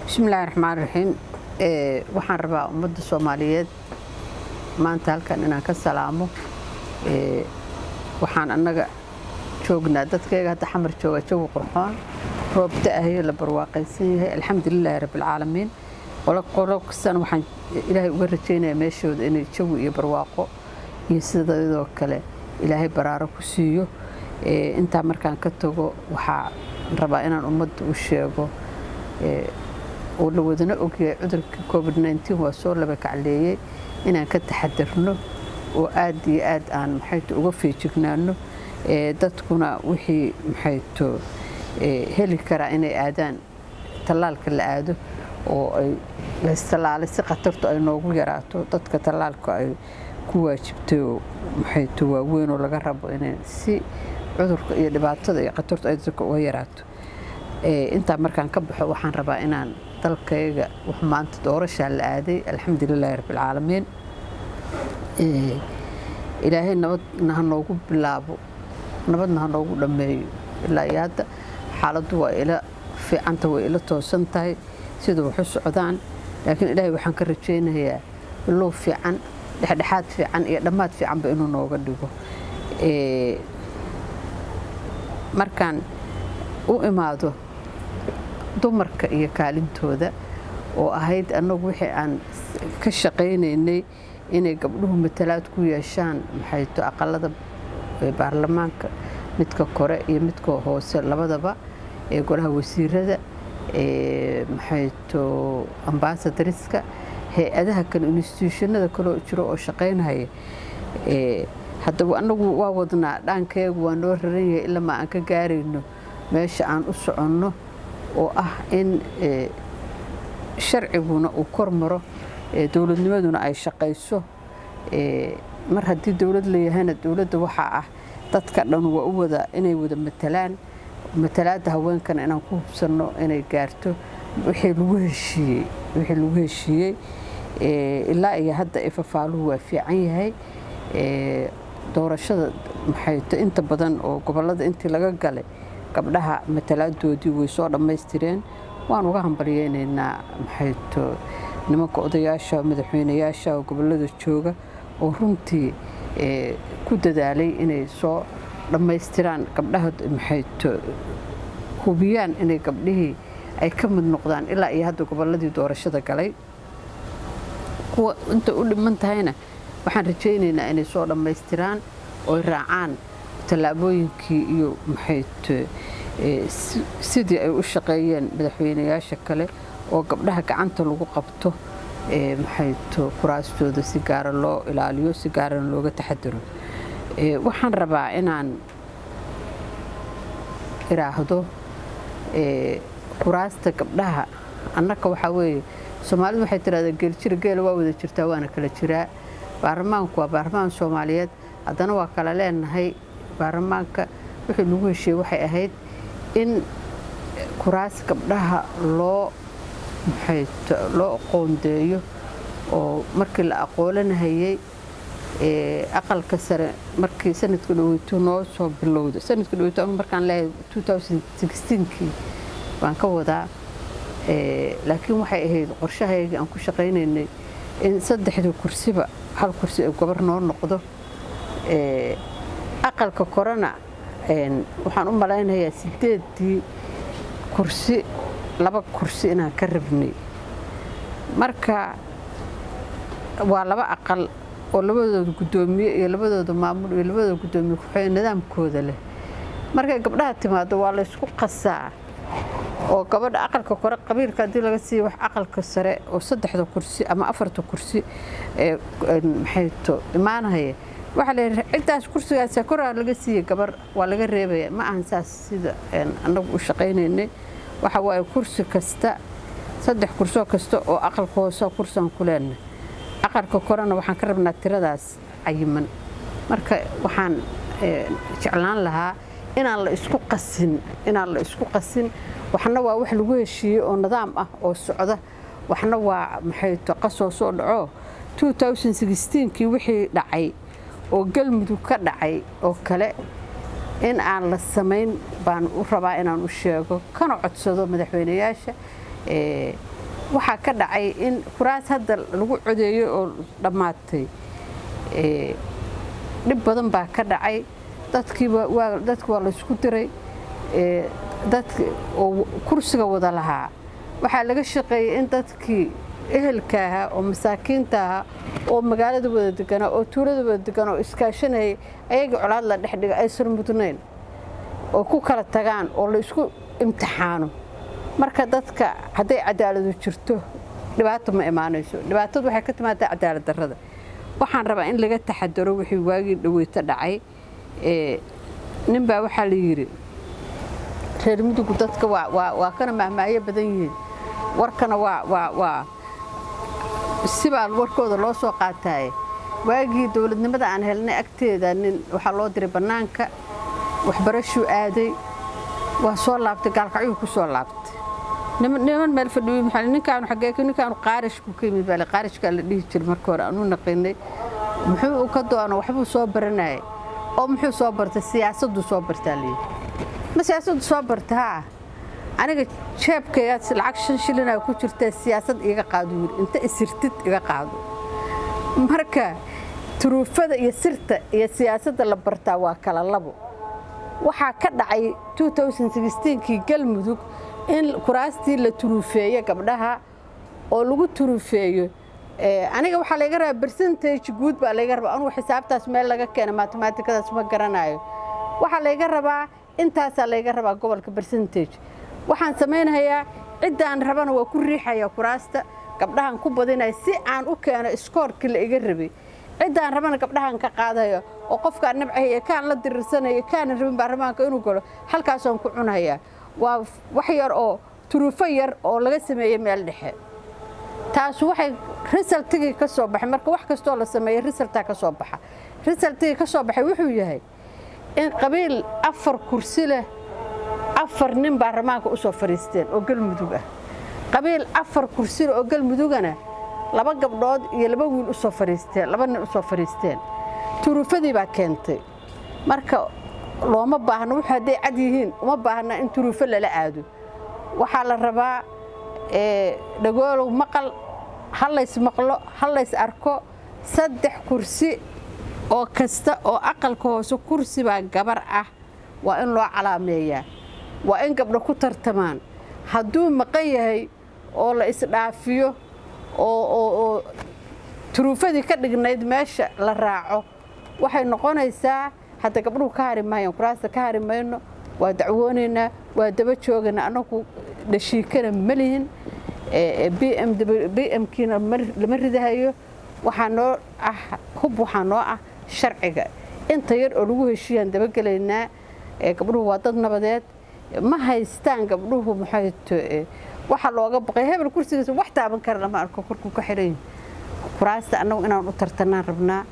بسم الله الرحمن الرحيم waxaan rabaa ummadda Soomaaliyeed maanta halkan inaan ka salaamo waxaan anaga joognaa dadkayga hadda xamar jooga joog qurxoon roobta ahay la barwaaqaysan yahay alxamdulillaah rabbil caalamiin qolo kastan waxaan ilaahay uga rajaynayaa meeshooda inay joog iyo barwaaqo iyo sidoo kale ilaahay baraaro ku siiyo inta markaan ka tago waxaan rabaa inaan ummadda u sheego oo la wadana ogyahay cudurka COVID-19 waa soo laba kacleeyay inaan ka taxadarno oo aad iyo aad aan uga feejignaano dadkuna wixii heli kara inay aadaan talaalka la aado oo ay la isticmaalay si khatartu ay noogu yaraato dadka talaalka ay ku waajibtay waa weyn oo laga rabo inay si cudurka iyo dhibaatada iyo khatartu ay dadka uga yaraato inta markaan ka baxo waxaan rabaa inaan dalkayga wax maanta doorasho la aaday alxamdulillaah rabbil caalamiin ilaahay nabadna ha noogu bilaabo nabadna ha noogu dhameeyo ilaa yaada xaaladdu waa ila fiicanta way ila toosan tahay sida wax u socdaan laakiin ilaahay waxaan ka rajaynayaa loo fiican dhexdhexaad fiican iyo dhamaad fiicanba inuu nooga dhigo markaan u imaado dumarka iyo kaalintooda oo ahayd anagu wixii aan ka shaqaynaynay inay gabdhuhu matalaad ku yeeshaan aqalada baarlamaanka midka kore iyo midka hoose labadaba golaha wasiirada ambassadorska hay'adaha kale institutionada kale jiro oo shaqaynaya haddaba anagu waa wadnaa dhaankeegu waa noo raran yahay ilaa ma aan ka gaarayno meesha aan u soconno oo ah in sharciguna uu kormaro dawladnimaduna ay shaqayso mar haddii dawlad leeyahayna dawladda waxa ah dadka dhan waa u wada inay wada matalaada haweenkan inaan ku hubsano inay gaarto wixii lagu heshiiyey ilaa iyo hadda ifafaaluhu waa fiican yahay doorashada inta badan oo gobolada intii laga galay gabdhaha matalaadoodii way soo dhamaystireen waan uga hambalyeynaa nimanka odayaasha madaxweynayaasha gobolada jooga oo runtii ku dadaalay inay soo dhamaystiraan gabdhaha hubiyaan inay gabdhihii ay ka mid noqdaan ilaa iyo hadda goboladii doorashada galay kuwa inta u dhiman tahayna waxaan rajaynaynaa inay soo dhamaystiraan oo raacaan talaabooyinkii iyo sidii ay u shaqeeyeen madaxweynayaasha kale oo gabdhaha gacanta lagu qabto kuraastooda si gaara loo ilaaliyo si gaarana looga taxadaro waxaan rabaa inaan iraahdo kuraasta gabdhaha annaka waxaa weeye Soomaalidu waxay tiraahdaa geeljir geel waa wada jirtaa waana kala jiraa baarlamaanku waa baarlamaan Soomaaliyeed haddana waa kala leenahay baarlamaanka wixii lagu heshiiyey waxay ahayd in kuraas gabdhaha loo qoondeeyo oo markii la aqoolanayay aqalka sare markii sanadka dhaweyto noo soo bilowday sanadka dhaweyto markaan leeyahay 2016kii waan ka wadaa laakiin waxay ahayd qorshahayga aan ku shaqaynaynay in saddexda kursiba hal kursi ay gabar noo noqdo aqalka korona waxaan u malaynayaa 8 kursi 2 kursi inaan ka rabnay marka waa 2 aqal oo labadooda gudoomiye iyo labadooda maamul iyo labadooda gudoomiye ku xigeen nidaamkooda leh marka gabdhaha timaado waa la isku qasaa oo gabadha aqalka kore qabiilka hadii laga siiyo wax aqalka sare oo 3 kursi ama 4 kursi imaanaya waxa la intaas kursigaas koraa laga siiyay gabar waa laga reebay ma ahan saas sida anagu u shaqaynaynay waxa waa kursi kasta 3 kursi kasta oo aqalka hoose kursan ku leenahay aqalka korana waxaan ka rabnaa tiradaas cayiman marka waxaan jeclaan lahaa inaan la isku qasin waxna waa wax lagu heshiiyey oo nidaam ah oo socda waxna waa qasoo soo dhaco 2016kii wixii dhacay oo galmudug ka dhacay oo kale in aan la samayn baan u rabaa inaan u sheego kana codsado madaxweynayaasha waxaa ka dhacay in kuraas hadda lagu codeeyo oo dhammaatay dhib badan baa ka dhacay dadkii waa la isku diray dadka oo kursiga wada lahaa waxaa laga shaqeeyay in dadkii ehelka ahaa oo masaakiinta ahaa oo magaalada wada deganaa oo tuulada wada degan oo iskaashanayay ayaga colaad la dhexdhiga aysan mudnayn oo ku kala tagaan oo la isku imtixaano marka dadka hadday cadaaladu jirto dhibaato ma imaanayso dhibaatadu waxay ka timaadaa cadaalad darrada waxaan rabaa in laga taxadaro wixii waagii dhaweyta dhacay nin baa waxaa la yidhi reer mudugu dadka waa kana mahmaayo badan yihiin warkana waa sibaa warkooda loo soo qaataaye waagii dowladnimada aan helnay agteeda nin waxaa loo diray bannaanka waxbarashuu aaday waa soo laabtay gaalkacyuu ku soo laabtay niman meel fadhiyo maxaa ninkaan xagee ninkaan qaarishku ka yimid baa qaarishka la dhihi jiray markii hore aanu naqinay muxuu ka doono waxbuu soo baranayay oo muxuu soo bartay siyaasaddu soo bartaa leeyahay ma siyaasaddu soo bartaa aniga jeebkayga lacag 5 shilin ku jirta siyaasad iga qaado inta isirtid iga qaado marka turuufada iyo sirta iyo siyaasadda la bartaa waa kala labo waxaa ka dhacay 2016kii galmudug in kuraastii la turuufeeyo gabdhaha oo lagu turuufeeyo aniga waxaa laga rabaa percentage guud baa laga rabaa anigu xisaabtaas meel laga keeno mathematicadaas ma garanayo waxaa laga rabaa intaas laga rabaa gobolka percentage waxaan sameeynayaa cidaan rabana waa ku riixaya kuraasta gabdhahan ku badinay si aan u keeno scorekii la iga rabay cidaan rabana gabdhahan ka qaadayo oo qofka nabcahay kaan la dirirsanayo kaan rabin baarlamaanka inuu galo halkaas aan ku cunaya waa wax yar oo turuufo yar oo laga sameeyay meel dhexe taas waxay resultigi ka soo baxay marka wax kasto la sameeyay resulta ka soo baxa resultigi ka soo baxay wuxuu yahay in qabiil 4 kursi leh 4 nin baarlamaanka u soo fariisteen oo galmudug ah qabiil 4 kursi oo galmudugana 2 gabdhood iyo 2 wiil u soo fariisteen 2 nin u soo fariisteen turuufadii baa keentay marka looma baahna waxa haday cad yihiin uma baahna in turuufo la aado waxa la rabaa dhagool maqal halays maqlo halays arko 3 kursi oo kasta oo aqalka hoose kursi baa gabar ah waa in loo calaameeyaa waa in gabdho ku tartamaan hadduu maqan yahay oo la isdhaafiyo oo turuufadii ka dhignayd meesha la raaco waxay noqonaysaa hadda gabdhuhu ka harimayaan kuraasta ka harimayno waa dacwoonaynaa waa daba joogaynaa anagu dhashiikana malihin BMkiina lama ridahayo waxaa noo ah hub waxaa noo ah sharciga inta yar oo lagu heshiiyaan daba galaynaa gabdhuhu waa dad nabadeed ma haystaan gabdhuhu maxay waxa looga baqay hebel kursigiisa wax taaban kara lama arko korku ka xiran kuraasta anagu inaan u tartanaan rabnaa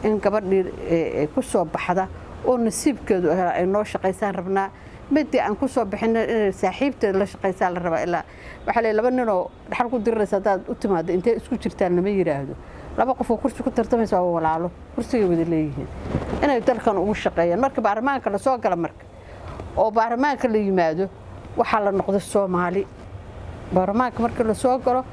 in gabadhii ku soo baxda oo nasiibkeedu ay noo shaqaysaan rabnaa midii aan ku soo bixin saaxiibteed la shaqaysaa la rabaa ilaa waxa la 2 nin oo dhaxal ku diraysa dad u timaado intee isku jirtaan lama yiraahdo 2 qof oo kursi ku tartamaysa waa walaalo kursiga wada leeyihiin inay dalkan ugu shaqeeyaan marka baarlamaanka la soo gala marka oo baarlamaanka la yimaado waxa la noqdo Soomaali baarlamaanka marka la soo galo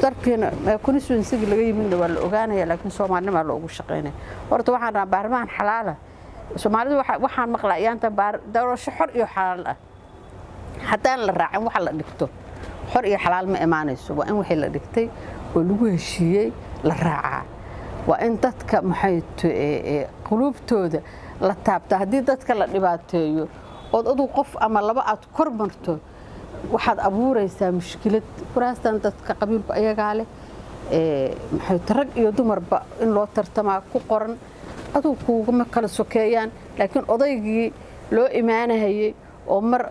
darkeena constituency laga yimid waa la ogaanaya laakiin Soomaalnimo loogu shaqeynaa horta waxaan rabaa baarlamaan xalaal Soomaalidu waxaan maqlaayanta doorasho xor iyo xalaal ah haddaan la raacin waxa la dhigto xor iyo xalaal ma imaanayso waa in wixii la dhigtay oo lagu heshiiyay la raacaa waa in dadka maxay qulubtooda la taabta haddii dadka la dhibaateeyo oo adu qof ama 2 aad kor marto waxaad abuuraysaa mushkilad kuraastan dadka qabiilku ayaga leh maxay rag iyo dumarba in loo tartamaa ku qoran aduu kuuma kala sokeeyaan laakiin odaygii loo imaanayay oo mar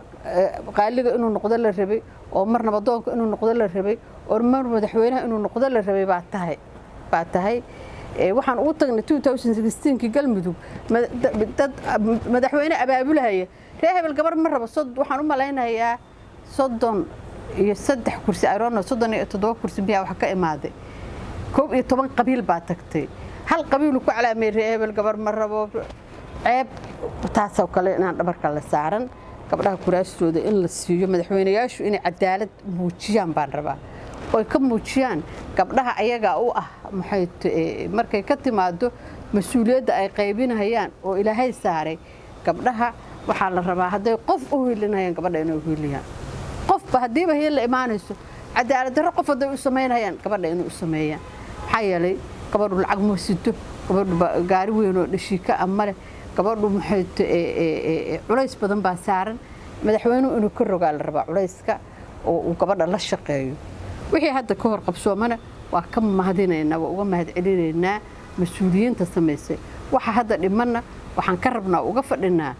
qaaliga inuu noqdo la rabay oo mar nabadoonka inuu noqdo la rabay oo mar madaxweynaha inuu noqdo la rabay baa tahay waxaan ugu tagnay 2016kii galmudug dad madaxweyne abaabulaya reer hebel gabar ma rabo waxaan u malaynayaa 33 kursi ayroona 37 kursi biya wax ka imaaday 11 qabiil baa tagtay hal qabiil ku calaamay reer hebel gabar ma rabo ceeb taasoo kale inaan dhabarka la saaran gabdhaha kuraastooda in la siiyo madaxweynayaashu inay cadaalad muujiyaan baan rabaa oo ka muujiyaan gabdhaha ayaga u ah markay ka timaado mas'uuliyadda ay qaybinayaan oo Ilaahay saaray gabdhaha waxaa la rabaa haday qof u hilinayaan gabadha inuu hiliyaan qofba hadiiba hil la imaanayso cadaalad darro qof haday u sameeyaan gabadha inuu u sameeyaan maxaa yeelay gabadhu lacag ma sido gabadhu gaari weyn oo dhashiika amale gabadhu culays badan baa saaran madaxweynuhu inuu ka rogaa la rabaa culayska oo uu gabadha la shaqeeyo wixii hadda ka hor qabsoomana waa ka mahadinaynaa waa uga mahadcelinaynaa mas'uuliyiinta sameysay waxa hadda dhimanna waxaan ka rabnaa uga fadhinaa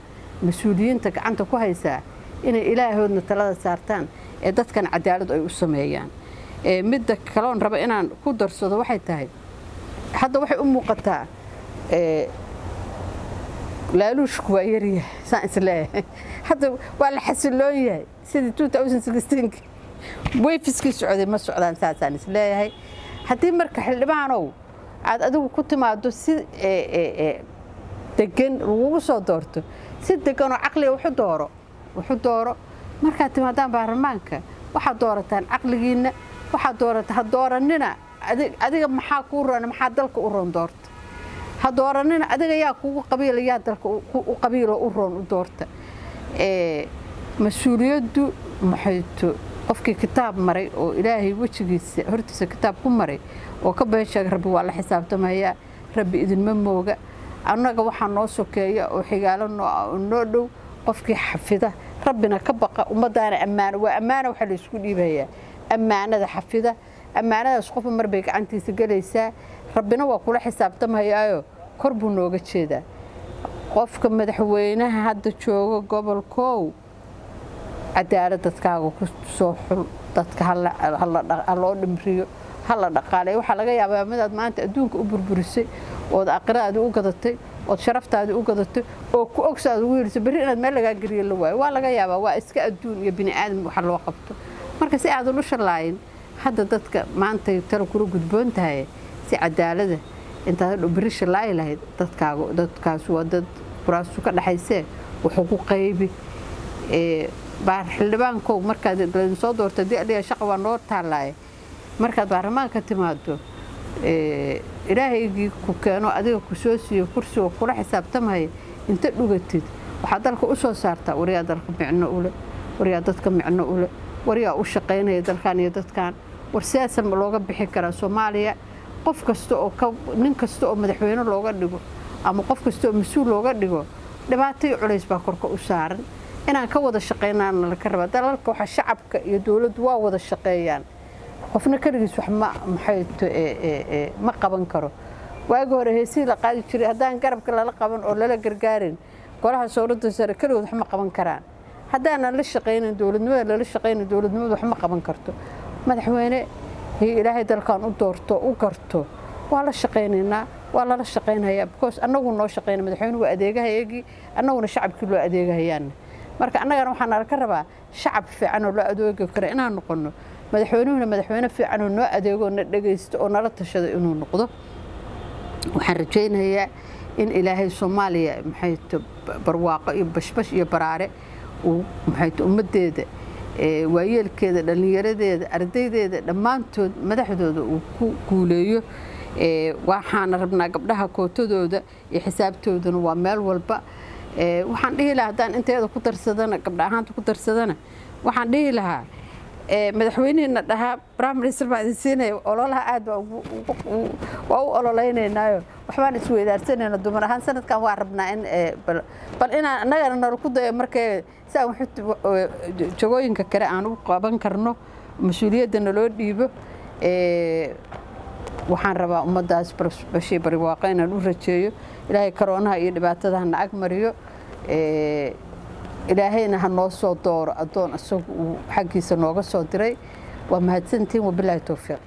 mas'uuliyiinta gacanta ku haysaa inay ilaahoodna talada saartaan ee dadkan cadaalad ay u sameeyaan midda kale oo raba inaan ku darsado waxay tahay hadda waxay u muuqataa laaluushku waa yaryahay saan isleeyahay hadda waa la xasiloon yahay sidii 2016 wayfiskii socday ma socdaan saasaan isleeyahay haddii marka xildhibaanow aad adigu ku timaado si degan lagugu soo doorto si degan oo caqliga wuxuu dooro markaad timaadaan baarlamaanka waxaad doorataan caqligiina waxaad doorataa ha dooranina adiga maxaa kuu roon maxaa dalka u roon doorta ha dooranina adiga yaa kugu qabiila yaa dalka u qabiilo u roon u doorta mas'uuliyaddu maxayto qofkii kitaab maray oo Ilaahay wajigiisa hortiisa kitaab ku maray oo ka beeshay rabbi waa la xisaabtamaya rabbi idin ma mooga annaga waxa noo sokeeya oo xigaalo noo dhow qofkii xafida rabbina ka baqa ummadaana ammaano waxa la isku dhiibayaa ammaanada xafida ammaanadaas qof mar bay gacantiisa galaysaa rabbina waa kula xisaabtamayaayo kor buu nooga jeedaa qofka madaxweynaha hadda jooga gobolkoow cadaalad dadkaaga ku soo xul dadka loo dhimriyo hala dhaqaaleeyo waxa laga yaabaa midaad maanta adduunka u burburisay oo aqraad u gadatay oo sharaftaada u gadatay oo ku ogsaad ugu yirso bari inaad meel laga gariyo la waayo waa laga yaabaa waa iska adduun iyo bini aadam waxa loo qabto marka si aad u shalaayin hadda dadka maanta talo kula gudboon tahay si cadaalada intaad bari shalay lahayd dadkaas waa dad kuraasu ka dhaxaysay wuxuu ku qaybi baar xildhibaanku markaad soo doortay dii'liya shaqo waa noo taalaay markaad baarlamaanka timaado ilaahaygi ku keeno adiga ku soo siiyo kursiga kula xisaabtamay inta dhugatid waxa dalka u soo saartaa wariya dalka micno u leh wariya dadka micno u leh wariya u shaqeynaya dalkan iyo dadkan war siyaasad looga bixi karaa Soomaaliya qof kasta oo nin kasta oo madaxweyne looga dhigo ama qof kasta oo mas'uul looga dhigo dhibaato iyo culays baa korka u saaran inaan ka wada shaqeynaan la ka raba dalalka waxa shacabka iyo dawladdu waa wada shaqeeyaan qofna kaligiis wax ma qaban karo waagi hore heesii la qaadi jiray hadaan garabka la qaban oo la gargaarin golaha sawirada sare kaligood wax ma qaban karaan hadaan la shaqeynin dawladnimada wax ma qaban karto madaxweyne ilaahay dalkan u doorto u garto waa la shaqeynaynaa waa la shaqeynayaa because annagu noo shaqeynaa madaxweynuhu adeegahayagii annaguna shacabkii loo adeegahayaan marka annagana waxaan ka rabaa shacab fiican oo loo adeego karo inaan noqono madaxweynuhuna madaxweyne fiican oo noo adeego na dhageysto oo nala tashado inuu noqdo waxaan rajaynayaa in ilaahay Soomaaliya barwaaqo iyo bashbash iyo baraare uu ummadeeda waayeelkeeda dhalinyaradeeda ardaydeeda dhammaantood madaxdooda uu ku guuleeyo waxaan rabnaa gabdhaha kootadooda iyo xisaabtoodana waa meel walba waxaan dhihi lahaa hadaan inteeda ku darsadana gabdha ahaanta ku darsadana waxaan dhihi lahaa madaxweynaha dhahaa prime minister baa siinay ololaha aad waa u ololeynaynaayo waxbaan isweydaarsanayna dumar ahaan sanadkan waa rabnaa in bal inaan annagana nala ku dayo markay saa jagooyinka kale aan u qaban karno mas'uuliyadana loo dhiibo waxaan rabaa ummadaas bashii barwaaqo inaan u rajeeyo ilaahay koroonaha iyo dhibaatadaha na ag mariyo ilaahayna ha noo soo dooro adoon asagu xaqiisa nooga soo diray waa mahadsantiin wabilaahi tawfiiq